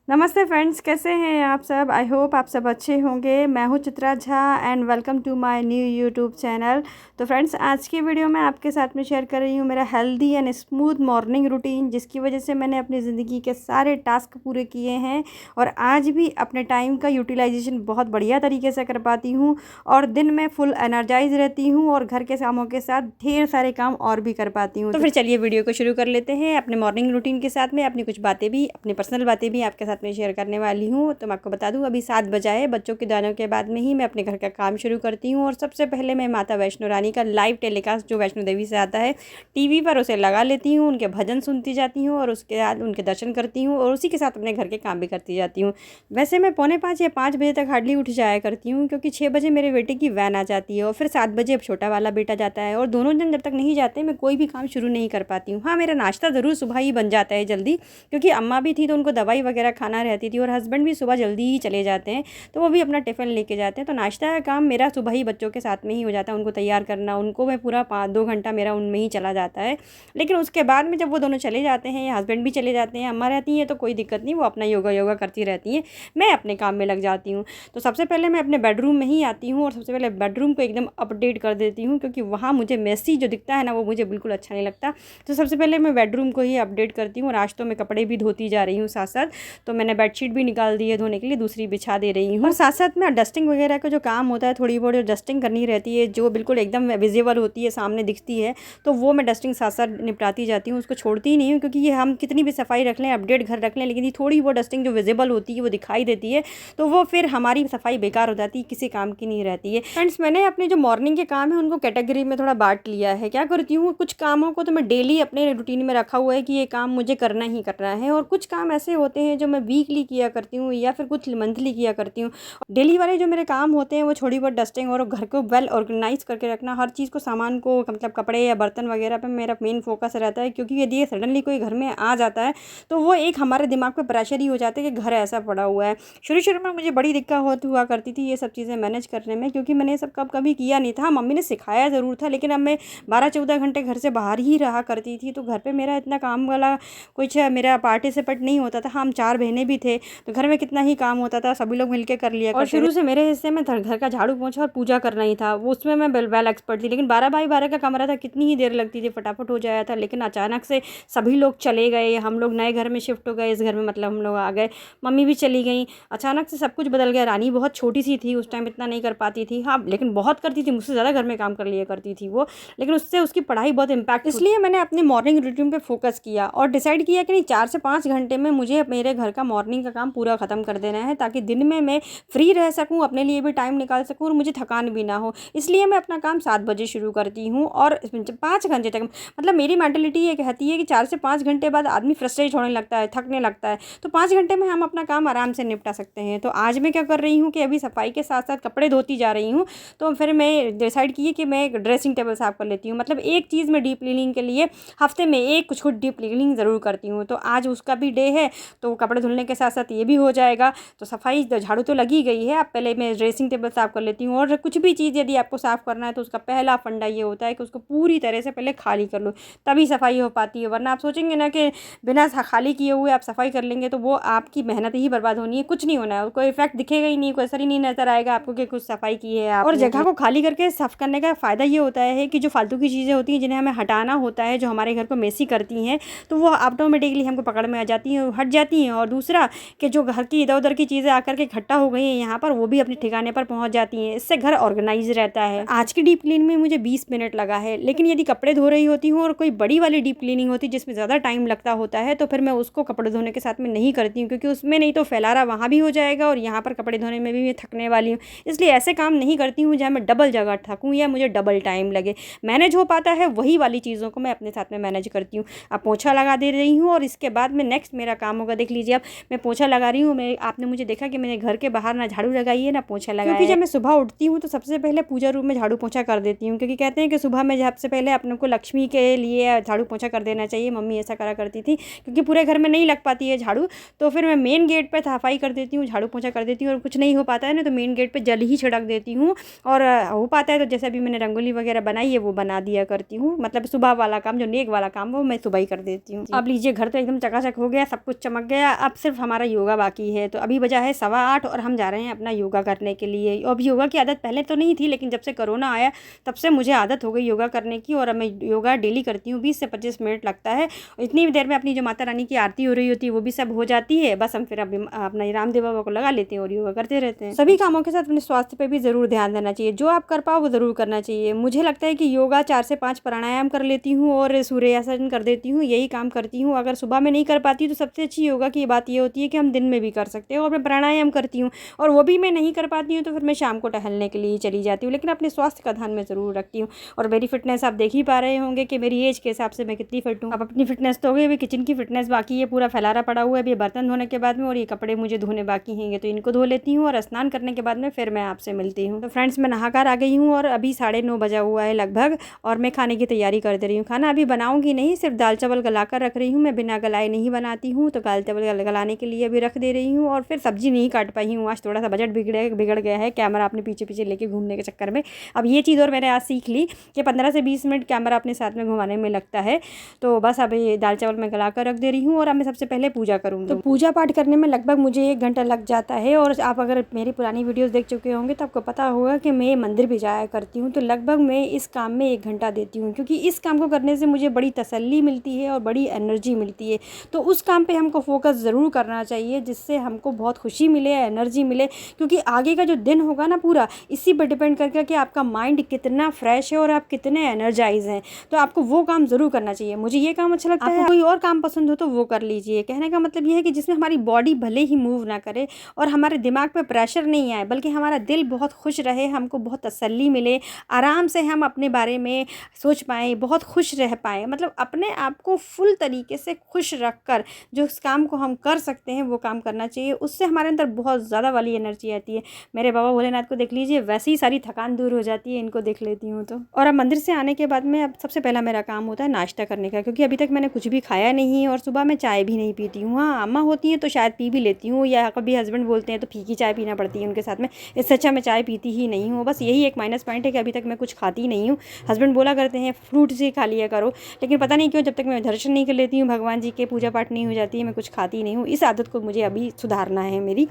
नमस्ते फ्रेंड्स, कैसे हैं आप सब। आई होप आप सब अच्छे होंगे। मैं हूं Chitra Jha and welcome to my new YouTube channel. तो फ्रेंड्स, आज की वीडियो में आपके साथ में शेयर कर रही हूं मेरा healthy and smooth morning routine, जिसकी वजह से मैंने अपनी ज़िंदगी के सारे टास्क पूरे किए हैं और आज भी अपने टाइम का यूटिलाइजेशन बहुत बढ़िया तरीके से कर पाती हूँ और दिन में फुल एनर्जाइज रहती हूँ और घर के कामों के साथ ढेर सारे काम और भी कर पाती हूँ। तो फिर चलिए वीडियो को शुरू कर लेते हैं अपने मॉर्निंग रूटीन के साथ में। अपनी कुछ बातें भी, अपनी पर्सनल बातें भी आपके साथ में शेयर करने वाली हूँ। तो मैं आपको बता दूँ, अभी 7 बजा है। बच्चों के दानों के बाद में ही मैं अपने घर का काम शुरू करती हूँ और सबसे पहले मैं माता वैष्णो रानी का लाइव टेलीकास्ट जो वैष्णो देवी से आता है टीवी पर, उसे लगा लेती हूँ, उनके भजन सुनती जाती हूँ और उसके बाद उनके दर्शन करती हूँ और उसी के साथ अपने घर के काम भी करती जाती हूँ। वैसे मैं 4:45 या 5 बजे तक हार्डली उठ जाया करती हूँ, क्योंकि 6 बजे मेरे बेटे की वैन आ जाती है और फिर 7 बजे अब छोटा वाला बेटा जाता है और दोनों जन जब तक नहीं जाते मैं कोई भी काम शुरू नहीं कर पाती हूँ। हाँ, मेरा नाश्ता ज़रूर सुबह ही बन जाता है जल्दी, क्योंकि अम्मा भी थी तो उनको दवाई वगैरह खाना रहती थी और हस्बैंड भी सुबह जल्दी ही चले जाते हैं, तो वो भी अपना टिफ़िन लेके जाते हैं। तो नाश्ता का काम मेरा सुबह ही बच्चों के साथ में ही हो जाता है, उनको तैयार करना, उनको मैं पूरा 2 घंटा मेरा उनमें ही चला जाता है। लेकिन उसके बाद में जब वो दोनों चले जाते हैं या हस्बैंड भी चले जाते हैं, अम्मा रहती हैं तो कोई दिक्कत नहीं, वो अपना योगा करती रहती हैं, मैं अपने काम में लग जाती हूँ। तो सबसे पहले मैं अपने बेडरूम में ही आती हूँ और सबसे पहले बेडरूम को एकदम अपडेट कर देती हूँ, क्योंकि वहाँ मुझे मेसी जो दिखता है ना, वो मुझे बिल्कुल अच्छा नहीं लगता। तो सबसे पहले मैं बेडरूम को ही अपडेट करती हूँ और आज तो मैं कपड़े भी धोती जा रही हूँ साथ साथ। तो मैंने बेडशीट भी निकाल दी है धोने के लिए, दूसरी बिछा दे रही हूँ और साथ साथ में डस्टिंग वगैरह का जो काम होता है, थोड़ी बहुत डस्टिंग करनी रहती है जो बिल्कुल एकदम विजिबल होती है, सामने दिखती है, तो वो मैं डस्टिंग साथ साथ निपटाती जाती हूँ, उसको छोड़ती ही नहीं हूँ। क्योंकि ये हम कितनी भी सफाई रख लें, अपडेट घर रख लें, लेकिन ये थोड़ी वो डस्टिंग जो विजिबल होती है, वो दिखाई देती है, तो वो फिर हमारी सफाई बेकार हो जाती है, किसी काम की नहीं रहती है। फ्रेंड्स, मैंने अपने जो मॉर्निंग के काम है उनको कैटेगरी में थोड़ा बांट लिया है। क्या करती हूँ, कुछ कामों को तो मैं डेली अपने रूटीन में रखा हुआ है कि ये काम मुझे करना ही करना है, और कुछ काम ऐसे होते हैं जो मैं वीकली किया करती हूँ या फिर कुछ मंथली किया करती हूँ। डेली वाले जो मेरे काम होते हैं वो थोड़ी बहुत डस्टिंग और घर को वेल ऑर्गेनाइज करके रखना, हर चीज़ को, सामान को, मतलब कपड़े या बर्तन वगैरह पे मेरा मेन फोकस रहता है। क्योंकि यदि ये सडनली कोई घर में आ जाता है तो वो एक हमारे दिमाग पे प्रेशर ही हो जाता है कि घर ऐसा पड़ा हुआ है। शुरू में मुझे बड़ी दिक्कत हुआ करती थी ये सब चीज़ें मैनेज करने में, क्योंकि मैंने ये सब कभी किया नहीं था। मम्मी ने सिखाया ज़रूर था, लेकिन अब मैं 12-14 घंटे घर से बाहर ही रहा करती थी, तो घर पर मेरा इतना काम वाला कुछ मेरा पार्टिसिपेट नहीं होता था। हम 4 बहनें भी थे, तो घर में कितना ही काम होता था, सभी लोग मिलकर कर लिया। और शुरू से मेरे हिस्से में घर का झाड़ू पोंछा और पूजा करना ही था, वो उसमें मैं वेल एक्सपर्ट थी। लेकिन 12x12 का कमरा था, कितनी ही देर लगती थी, फटाफट हो जाया था। लेकिन अचानक से सभी लोग चले गए, हम लोग नए घर में शिफ्ट हो गए, इस घर में मतलब हम लोग आ गए, मम्मी भी चली गई, अचानक से सब कुछ बदल गया। रानी बहुत छोटी सी थी उस टाइम, इतना नहीं कर पाती थी, हाँ, लेकिन बहुत करती थी, मुझसे ज़्यादा घर में काम कर लिया करती थी वो, लेकिन उससे उसकी पढ़ाई बहुत इम्पैक्ट। इसलिए मैंने अपनी मॉर्निंग रूटीन पे फोकस किया और डिसाइड किया कि नहीं, 4 से 5 घंटे में मुझे मेरे घर का मॉर्निंग का काम पूरा ख़त्म कर देना है, ताकि दिन में मैं फ्री रह सकूँ, अपने लिए भी टाइम निकाल सकूँ और मुझे थकान भी ना हो। इसलिए मैं अपना काम 7 बजे शुरू करती हूँ और 5 घंटे तक, मतलब मेरी मेंटालिटी ये कहती है कि 4 से 5 घंटे बाद आदमी फ्रस्ट्रेट होने लगता है, थकने लगता है, तो 5 घंटे में हम अपना काम आराम से निपटा सकते हैं। तो आज मैं क्या कर रही हूँ कि अभी सफाई के साथ साथ कपड़े धोती जा रही हूँ, तो फिर मैं डिसाइड की कि मैं ड्रेसिंग टेबल साफ़ कर लेती हूँ। मतलब एक चीज़ मैं डीप क्लीनिंग के लिए हफ्ते में एक कुछ डीप क्लीनिंग ज़रूर करती हूँ, तो आज उसका भी डे है, तो कपड़े धुलने के साथ साथ ये भी हो जाएगा। तो सफाई झाड़ू तो लगी गई है, अब पहले मैं ड्रेसिंग टेबल साफ़ कर लेती हूँ। और कुछ भी चीज़ यदि आपको साफ़ करना है तो उसका पहला फंडा ये होता है कि उसको पूरी तरह से पहले खाली कर लो, तभी सफाई हो पाती है। वरना आप सोचेंगे ना कि बिना खाली किए हुए आप सफाई कर लेंगे, तो वो आपकी मेहनत ही बर्बाद होनी है, कुछ नहीं होना है, कोई इफेक्ट दिखेगा ही नहीं, कोई असर ही नहीं नजर आएगा आपको कि कुछ सफाई की है आप। और जगह को खाली करके साफ करने का फ़ायदा ये होता है कि जो फालतू की चीज़ें होती हैं जिन्हें हमें हटाना होता है, जो हमारे घर को मेसी करती हैं, तो वो ऑटोमेटिकली हमको पकड़ में आ जाती हैं, हट जाती हैं। और दूसरा कि जो घर की इधर उधर की चीज़ें आकर के इकट्ठा हो गई हैं यहाँ पर, वो भी अपने ठिकाने पर पहुँच जाती हैं, इससे घर ऑर्गेनाइज रहता है। आज की डीप क्लीन में मुझे 20 मिनट लगा है, लेकिन यदि कपड़े धो रही होती हूँ और कोई बड़ी वाली डीप क्लीनिंग होती जिसमें ज़्यादा टाइम लगता होता है, तो फिर मैं उसको कपड़े धोने के साथ में नहीं करती हूँ, क्योंकि उसमें नहीं तो फैलारा वहाँ भी हो जाएगा और यहाँ पर कपड़े धोने में भी मैं थकने वाली हूँ। इसलिए ऐसे काम नहीं करती हूँ जहाँ मैं डबल जगह थकूँ या मुझे डबल टाइम लगे। मैनेज हो पाता है वही वाली चीज़ों को मैं अपने साथ में मैनेज करती हूँ। अब पोछा लगा दे रही हूँ और इसके बाद में नेक्स्ट मेरा काम होगा, देख लीजिए, अब मैं पोछा लगा रही हूँ। आपने मुझे देखा कि मैंने घर के बाहर ना झाड़ू लगाई है ना पोछा लगाया, क्योंकि जब मैं सुबह उठती हूँ तो सबसे पहले पूजा रूम में झाड़ू पोछा कर देती हूँ, क्योंकि कहते हैं कि सुबह में सबसे पहले अपने को लक्ष्मी के लिए झाड़ू पोछा कर देना चाहिए। मम्मी ऐसा करा करती थी, क्योंकि पूरे घर में नहीं लग पाती है झाड़ू, तो फिर मैं मेन गेट पर सफाई कर देती हूँ, झाड़ू पोछा कर देती हूँ। और कुछ नहीं हो पाता है ना, तो मेन गेट पर जल ही छिड़क देती हूँ, और हो पाता है तो जैसे अभी मैंने रंगोली वगैरह बनाई है वो बना दिया करती हूँ। मतलब सुबह वाला काम, जो नेक वाला काम, वो मैं सुबह ही कर देती हूँ। अब लीजिए, घर तो एकदम चकाचक हो गया, सब कुछ चमक गया। अब अब सिर्फ हमारा योगा बाकी है। तो अभी बजा है 8:15 और हम जा रहे हैं अपना योगा करने के लिए। अब योगा की आदत पहले तो नहीं थी, लेकिन जब से कोरोना आया तब से मुझे आदत हो गई योगा करने की, और अब मैं योगा डेली करती हूँ। 20 से 25 मिनट लगता है। इतनी देर में अपनी जो माता रानी की आरती हो रही होती है वो भी सब हो जाती है। बस हम फिर अभी अपना रामदेव बाबा को लगा लेते हैं और योगा करते रहते हैं। सभी कामों के साथ अपने स्वास्थ्य पे भी ज़रूर ध्यान देना चाहिए। जो आप कर पाओ वो ज़रूर करना चाहिए। मुझे लगता है कि योगा 4 से 5 प्राणायाम कर लेती हूँ और सूर्यासन कर देती हूँ, यही काम करती हूँ। अगर सुबह में नहीं कर पाती तो सबसे अच्छी योगा की बात ये होती है कि हम दिन में भी कर सकते हैं। और मैं प्राणायाम करती हूँ, और वो भी मैं नहीं कर पाती हूँ तो फिर मैं शाम को टहलने के लिए चली जाती हूँ। लेकिन अपने स्वास्थ्य का ध्यान मैं ज़रूर रखती हूँ। और मेरी फिटनेस आप देख ही पा रहे होंगे कि मेरी एज के हिसाब से मैं कितनी फिट हूँ। अब अपनी फिटनेस तो हो गई, अभी किचन की फिटनेस बाकी है। पूरा फैलारा पड़ा हुआ है अभी बर्तन धोने के बाद में, और ये कपड़े मुझे धोने बाकी हैं, तो इनको धो लेती हूँ और स्नान करने के बाद में फिर मैं आपसे मिलती हूँ। तो फ्रेंड्स, मैं नहाकर आ गई हूँ और अभी 9:30 बजा हुआ है लगभग, और मैं खाने की तैयारी कर दे रही हूँ। खाना अभी बनाऊंगी नहीं, सिर्फ दाल चावल गला कर रख रही हूँ। मैं बिना गलाए नहीं बनाती हूँ, तो दाल चावल गलाने के लिए अभी रख दे रही हूँ। और फिर सब्जी नहीं काट पाई हूँ, आज थोड़ा सा बजट बिगड़ गया है कैमरा अपने पीछे पीछे लेके घूमने के चक्कर में। अब ये चीज़ और मैंने आज सीख ली कि 15 से 20 मिनट कैमरा अपने साथ में घुमाने में लगता है। तो बस अभी दाल चावल मैं गला कर रख दे रही हूँ, और अब मैं सबसे पहले पूजा करूँगी। तो पूजा पाठ करने में लगभग मुझे 1 घंटा लग जाता है। और आप अगर मेरी पुरानी वीडियोस देख चुके होंगे तो आपको पता होगा कि मैं मंदिर भी जाया करती हूँ। तो लगभग मैं इस काम में 1 घंटा देती हूँ, क्योंकि इस काम को करने से मुझे बड़ी तसल्ली मिलती है और बड़ी एनर्जी मिलती है। तो उस काम पे हमको फोकस ज़रूर करना चाहिए, जिससे हमको बहुत खुशी मिले, एनर्जी मिले। क्योंकि आगे का जो दिन होगा ना पूरा इसी पर डिपेंड करके कि आपका माइंड कितना फ्रेश है और आप कितने एनर्जाइज हैं। तो आपको वो काम ज़रूर करना चाहिए। मुझे ये काम अच्छा लगता है, कोई और काम पसंद हो तो वो कर लीजिए। कहने का मतलब ये है कि जिसमें हमारी बॉडी भले ही मूव ना करे और हमारे दिमाग पे प्रेशर नहीं आए, बल्कि हमारा दिल बहुत खुश रहे, हमको बहुत तसल्ली मिले, आराम से हम अपने बारे में सोच पाएँ, बहुत खुश रह पाएँ। मतलब अपने आप को फुल तरीके से खुश रख कर जो उस काम को हम कर सकते हैं वो काम करना चाहिए। उससे हमारे अंदर बहुत ज़्यादा वाली एनर्जी आती है। मेरे बाबा भोलेनाथ को देख लीजिए, वैसे ही सारी थकान दूर हो जाती है इनको देख लेती हूँ तो। और अब मंदिर से आने के बाद में अब सबसे पहला मेरा काम होता है नाश्ता करने का, क्योंकि अभी तक मैंने कुछ भी खाया नहीं और सुबह में चाय भी नहीं पीती हूँ। हाँ, अम्मा होती हैं तो शायद पी भी लेती हूँ, या कभी हस्बैंड बोलते हैं तो फीकी चाय पीना पड़ती है उनके साथ में। इससे अच्छा मैं चाय पीती ही नहीं हूँ। बस यही एक माइनस पॉइंट है कि अभी तक मैं कुछ खाती नहीं हूँ। हस्बैंड बोला करते हैं फ्रूट से खा लिया करो, लेकिन पता नहीं क्यों जब तक मैं दर्शन नहीं कर लेती हूँ भगवान जी के, पूजा पाठ नहीं हो जाती है, मैं कुछ खाती नहीं हूँ। इस आदत को मुझे अभी सुधारना है मेरी।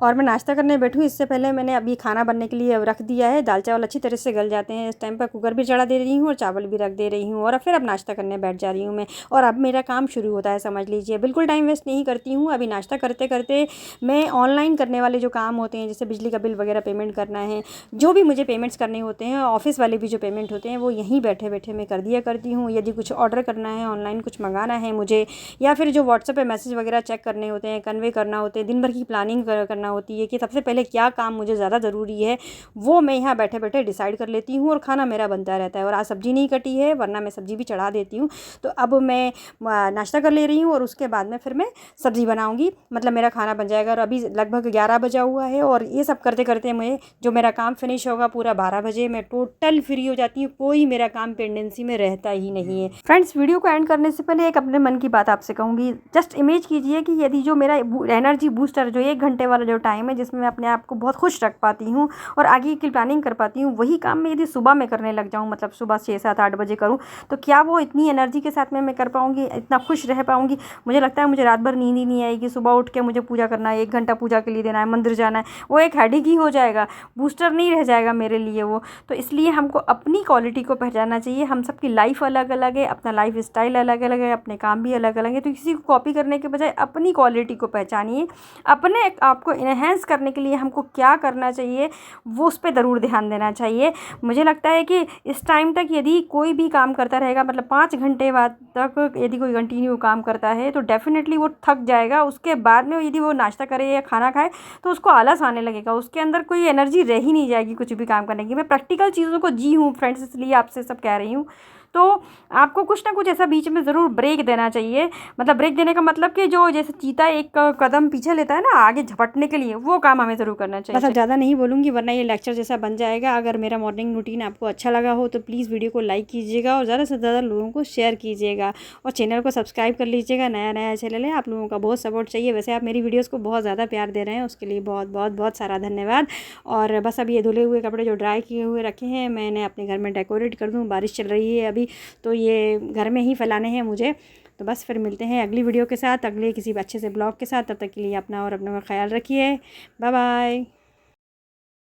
और मैं नाश्ता करने बैठूँ इससे पहले मैंने अभी खाना बनने के लिए रख दिया है। दाल चावल अच्छी तरह से गल जाते हैं इस टाइम पर, कुकर भी चढ़ा दे रही हूँ और चावल भी रख दे रही हूँ। और फिर अब नाश्ता करने बैठ जा रही हूँ मैं, और अब मेरा काम शुरू होता है, समझ लीजिए। बिल्कुल टाइम वेस्ट नहीं करती हूँ। अभी नाश्ता करते करते मैं ऑनलाइन करने वाले जो काम होते हैं, जैसे बिजली का बिल वगैरह पेमेंट करना है, जो भी मुझे पेमेंट्स करने होते हैं, ऑफिस वाले भी जो पेमेंट होते हैं वो यहीं बैठे बैठे मैं कर दिया करती हूँ। यदि कुछ ऑर्डर करना है, ऑनलाइन कुछ मंगाना है मुझे, या फिर जो व्हाट्सएप पे मैसेज वगैरह चेक करने होते हैं, कन्वे करना होते हैं, दिन भर की प्लानिंग करना होती है कि सबसे पहले क्या काम मुझे ज़्यादा ज़रूरी है, वो मैं यहाँ बैठे बैठे डिसाइड कर लेती हूँ। और खाना मेरा बनता रहता है। और आज सब्ज़ी नहीं कटी है, वरना मैं सब्ज़ी भी चढ़ा देती हूँ। तो अब मैं नाश्ता कर ले रही हूँ और उसके बाद में फिर मैं सब्ज़ी बनाऊँगी, मतलब मेरा खाना बन जाएगा। और अभी लगभग 11 बजा हुआ है, और ये सब करते करते मैं जो मेरा काम फिनिश होगा पूरा 12 बजे मैं टोटल फ्री हो जाती हूँ। कोई मेरा काम पेंडेंसी में रहता ही नहीं है। फ्रेंड्स, वीडियो को एंड करने से पहले एक अपने मन की बात आपसे कहूँगी। जस्ट इमेज कीजिए कि यदि जो मेरा एनर्जी बूस्टर जो 1 घंटे वाला जो टाइम है जिसमें मैं अपने आप को बहुत खुश रख पाती हूँ और आगे की प्लानिंग कर पाती हूँ, वही काम मैं यदि सुबह में करने लग जाऊँ, मतलब सुबह 6, 7, 8 बजे करूँ, तो क्या वो इतनी एनर्जी के साथ में मैं कर पाऊँगी, इतना खुश रह पाऊँगी? मुझे लगता है मुझे रात भर नींद ही नहीं आएगी। सुबह उठ के मुझे पूजा करना है, 1 घंटा पूजा के लिए देना है, मंदिर जाना है, वो एक हेडेक ही हो जाएगा, बूस्टर नहीं रह जाएगा मेरे लिए वो। तो इसलिए हमको अपनी क्वालिटी को पहचानना चाहिए। हम सबकी लाइफ अलग अलग है, अपना लाइफ स्टाइल अलग अलग है, अपने काम भी अलग अलग है। तो किसी को कॉपी करने के बजाय अपनी क्वालिटी को पहचानिए। अपने आप को इन्हेंस करने के लिए हमको क्या करना चाहिए वो उस पर ज़रूर ध्यान देना चाहिए। मुझे लगता है कि इस टाइम तक यदि कोई भी काम करता रहेगा, मतलब 5 घंटे बाद तक यदि कोई कंटिन्यू काम करता है तो डेफिनेटली वो थक जाएगा। उसके बाद में यदि वो नाश्ता करे या खाना खाए तो उसको आलस आने लगेगा, उसके अंदर कोई एनर्जी रह ही नहीं जाएगी कुछ भी काम करने की। मैं प्रैक्टिकल चीज़ों को जी हूँ फ्रेंड्स, इसलिए आपसे सब कह रही हूँ। तो आपको कुछ ना कुछ ऐसा बीच में ज़रूर ब्रेक देना चाहिए। मतलब ब्रेक देने का मतलब कि जो जैसे चीता एक कदम पीछे लेता है ना आगे झपटने के लिए, वो काम हमें ज़रूर करना चाहिए। बस अब ज़्यादा नहीं बोलूँगी वरना ये लेक्चर जैसा बन जाएगा। अगर मेरा मॉर्निंग रूटीन आपको अच्छा लगा हो तो प्लीज़ वीडियो को लाइक कीजिएगा और ज़्यादा से ज़्यादा लोगों को शेयर कीजिएगा, और चैनल को सब्सक्राइब कर लीजिएगा। नया चैनल है, आप लोगों का बहुत सपोर्ट चाहिए। वैसे आप मेरी वीडियोज़ को बहुत ज़्यादा प्यार दे रहे हैं, उसके लिए बहुत बहुत बहुत सारा धन्यवाद। और बस अब ये धुले हुए कपड़े जो ड्राई किए हुए रखे हैं मैंने अपने घर में डेकोरेट कर दूँ। बारिश चल रही है अभी, तो ये घर में ही फैलाने हैं मुझे। तो बस फिर मिलते हैं अगली वीडियो के साथ, अगले किसी अच्छे से ब्लॉग के साथ। तब तक के लिए अपना और अपनों का ख्याल रखिए। Bye bye.